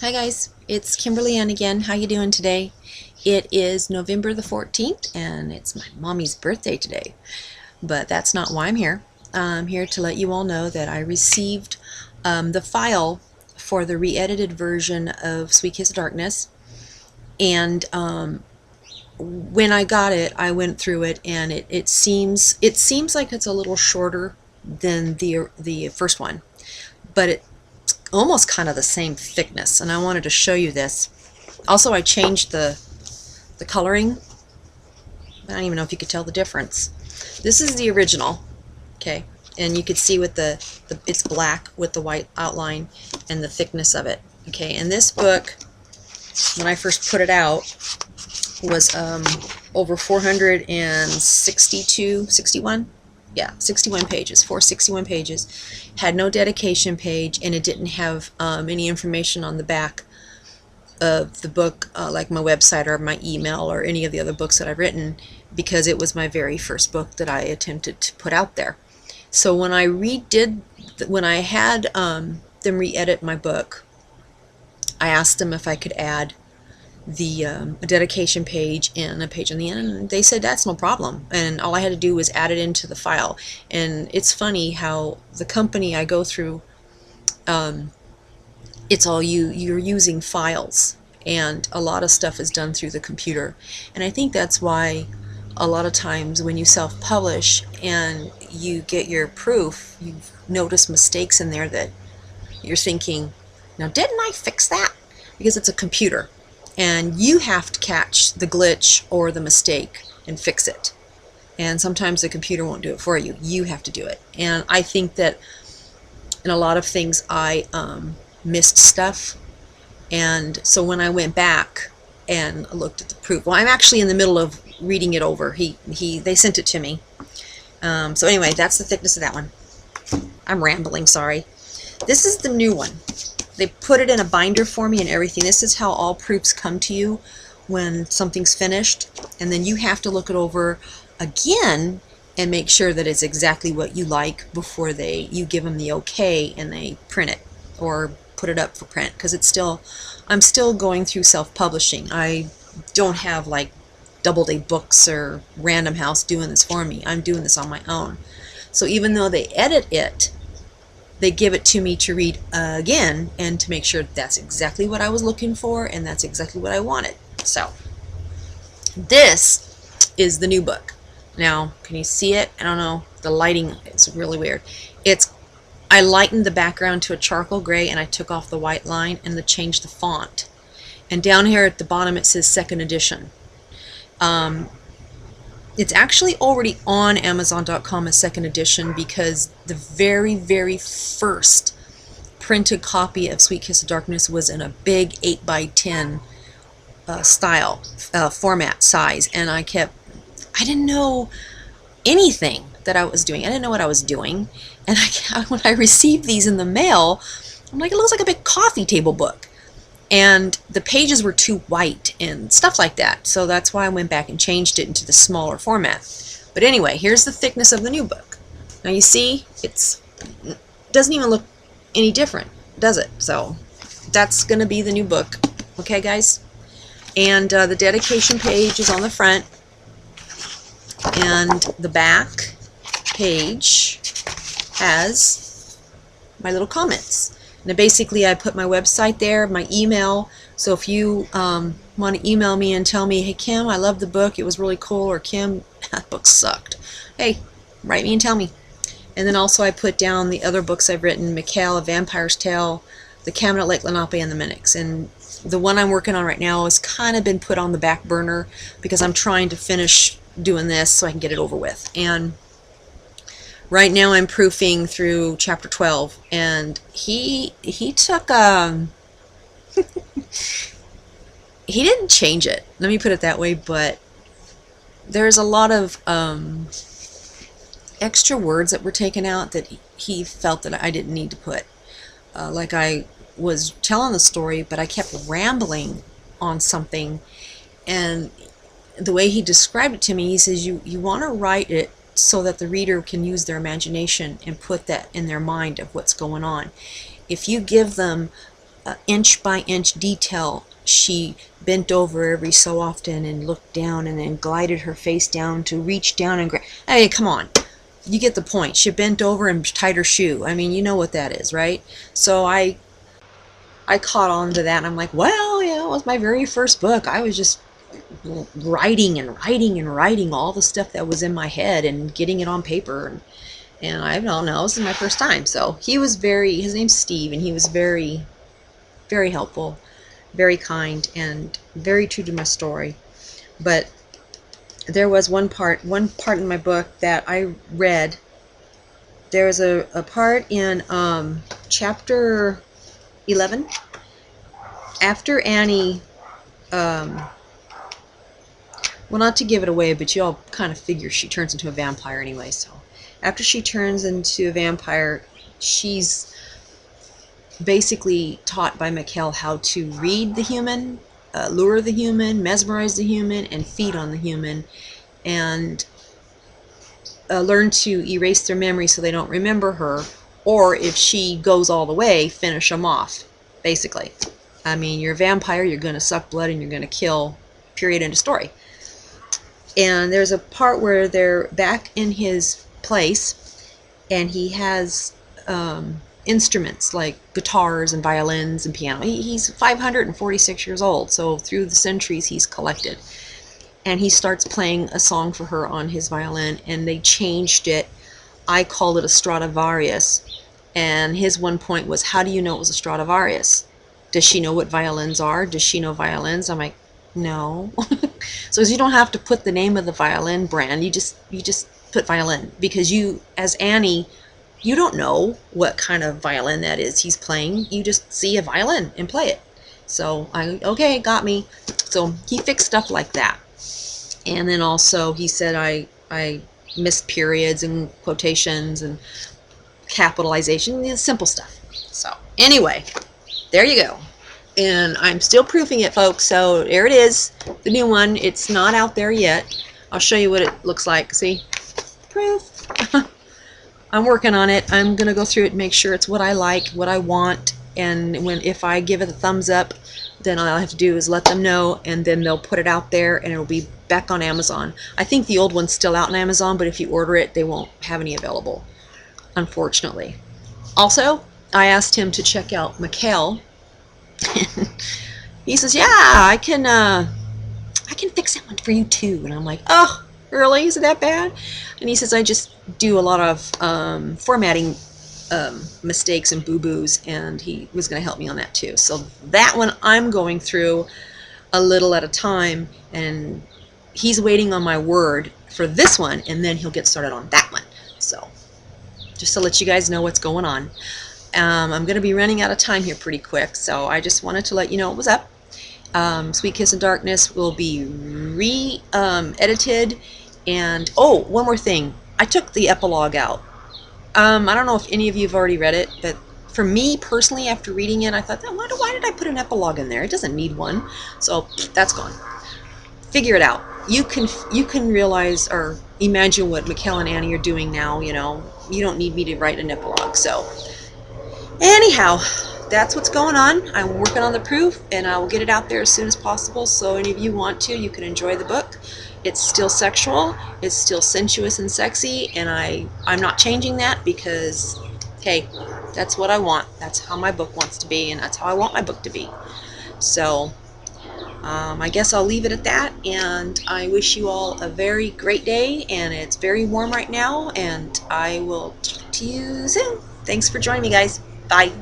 Hi guys, it's Kimberly Ann again. How you doing today? It is November the 14th and it's my mommy's birthday today. But that's not why I'm here. I'm here to let you all know that I received the file for the re-edited version of Sweet Kiss of Darkness. And when I got it, I went through it and it seems like it's a little shorter than the first one. But it's almost kind of the same thickness, and I wanted to show you this. Also, I changed the coloring. I don't even know if you could tell the difference. This is the original, okay, and you could see with the it's black with the white outline and the thickness of it, okay. And this book, when I first put it out, was over 61 pages, 461 pages, had no dedication page, and it didn't have any information on the back of the book, like my website or my email or any of the other books that I've written, because it was my very first book that I attempted to put out there. So when I had them re-edit my book, I asked them if I could add the a dedication page and a page on the end, and they said that's no problem, and all I had to do was add it into the file. And it's funny how the company I go through, it's all you're using files, and a lot of stuff is done through the computer. And I think that's why a lot of times when you self-publish and you get your proof, you notice mistakes in there that you're thinking, now didn't I fix that? Because it's a computer, and you have to catch the glitch or the mistake and fix it. And sometimes the computer won't do it for you. You have to do it. And I think that in a lot of things I missed stuff. And so when I went back and looked at the proof, well, I'm actually in the middle of reading it over. They sent it to me. So anyway, that's the thickness of that one. I'm rambling, sorry. This is the new one. They put it in a binder for me and everything. This is how all proofs come to you when something's finished, and then you have to look it over again and make sure that it's exactly what you like before you give them the okay and they print it or put it up for print. Because I'm still going through self-publishing. I don't have like Doubleday Books or Random House doing this for me. I'm doing this on my own. So even though they edit it, they give it to me to read again and to make sure that's exactly what I was looking for and that's exactly what I wanted. So this is the new book. Now, can you see it? I don't know. The lighting is really weird. I lightened the background to a charcoal gray, and I took off the white line and changed the font. And down here at the bottom it says second edition. It's actually already on Amazon.com as second edition, because the very, very first printed copy of Sweet Kiss of Darkness was in a big 8x10 format size, and I didn't know anything that I was doing. I didn't know what I was doing, and when I received these in the mail, I'm like, it looks like a big coffee table book. And the pages were too white and stuff like that. So that's why I went back and changed it into the smaller format. But anyway, here's the thickness of the new book. Now you see, it doesn't even look any different, does it? So that's going to be the new book. Okay, guys? And the dedication page is on the front. And the back page has my little comments. Now basically I put my website there, my email, so if you want to email me and tell me, hey Kim, I love the book, it was really cool, or Kim, that book sucked, hey, write me and tell me. And then also I put down the other books I've written, Mikhail, A Vampire's Tale, The Cabinet Lake Lenape, and The Minix. And the one I'm working on right now has kind of been put on the back burner because I'm trying to finish doing this so I can get it over with. And right now I'm proofing through chapter 12, and he took he didn't change it, let me put it that way, but there's a lot of extra words that were taken out that he felt that I didn't need to put. Like I was telling the story, but I kept rambling on something, and the way he described it to me, he says you want to write it so that the reader can use their imagination and put that in their mind of what's going on. If you give them inch by inch detail. She bent over every so often and looked down and then glided her face down to reach down and grab. Hey, come on. You get the point. She bent over and tied her shoe. I mean, you know what that is, right? So I caught on to that, and I'm like, well, yeah, it was my very first book. I was just writing and writing and writing all the stuff that was in my head and getting it on paper. And I don't know, this is my first time. So he was his name's Steve, and he was very, very helpful, very kind, and very true to my story. But there was one part in my book that I read. There was a part in chapter 11, after Annie, well, not to give it away, but you all kind of figure she turns into a vampire anyway. So after she turns into a vampire, she's basically taught by Mikkel how to read the human, lure the human, mesmerize the human, and feed on the human, and learn to erase their memory so they don't remember her, or if she goes all the way, finish them off, basically. I mean, you're a vampire, you're going to suck blood, and you're going to kill, period, end of story. And there's a part where they're back in his place, and he has instruments like guitars and violins and piano. He's 546 years old, so through the centuries he's collected. And he starts playing a song for her on his violin, and they changed it. I called it a Stradivarius, and his one point was, how do you know it was a Stradivarius? Does she know what violins are? Does she know violins? I'm like, no. So you don't have to put the name of the violin brand, you just put violin, because you, as Annie, you don't know what kind of violin that is he's playing. You just see a violin and play it. So okay, got me. So he fixed stuff like that. And then also he said I missed periods and quotations and capitalization, simple stuff. So anyway, there you go. And I'm still proofing it, folks. So there it is, the new one. It's not out there yet. I'll show you what it looks like. See? Proof. I'm working on it. I'm going to go through it and make sure it's what I like, what I want. And if I give it a thumbs up, then all I have to do is let them know, and then they'll put it out there, and it'll be back on Amazon. I think the old one's still out on Amazon, but if you order it, they won't have any available, unfortunately. Also, I asked him to check out Mikkel. He says, yeah, I can fix that one for you too. And I'm like, oh, really? Is it that bad? And he says, I just do a lot of formatting mistakes and boo-boos, and he was going to help me on that too. So that one I'm going through a little at a time, and he's waiting on my word for this one, and then he'll get started on that one. So just to let you guys know what's going on. I'm going to be running out of time here pretty quick, so I just wanted to let you know what was up. Sweet Kiss in Darkness will be edited, and oh, one more thing. I took the epilogue out. I don't know if any of you have already read it, but for me personally, after reading it, I thought, why did I put an epilogue in there? It doesn't need one. So that's gone. Figure it out. You can realize or imagine what Mikkel and Annie are doing now. You know, you don't need me to write an epilogue. So anyhow, that's what's going on. I'm working on the proof, and I will get it out there as soon as possible. So any of you want to, you can enjoy the book. It's still sexual, it's still sensuous and sexy, and I'm not changing that because, hey, that's what I want. That's how my book wants to be, and that's how I want my book to be. So I guess I'll leave it at that, and I wish you all a very great day, and it's very warm right now, and I will talk to you soon. Thanks for joining me, guys. Bye.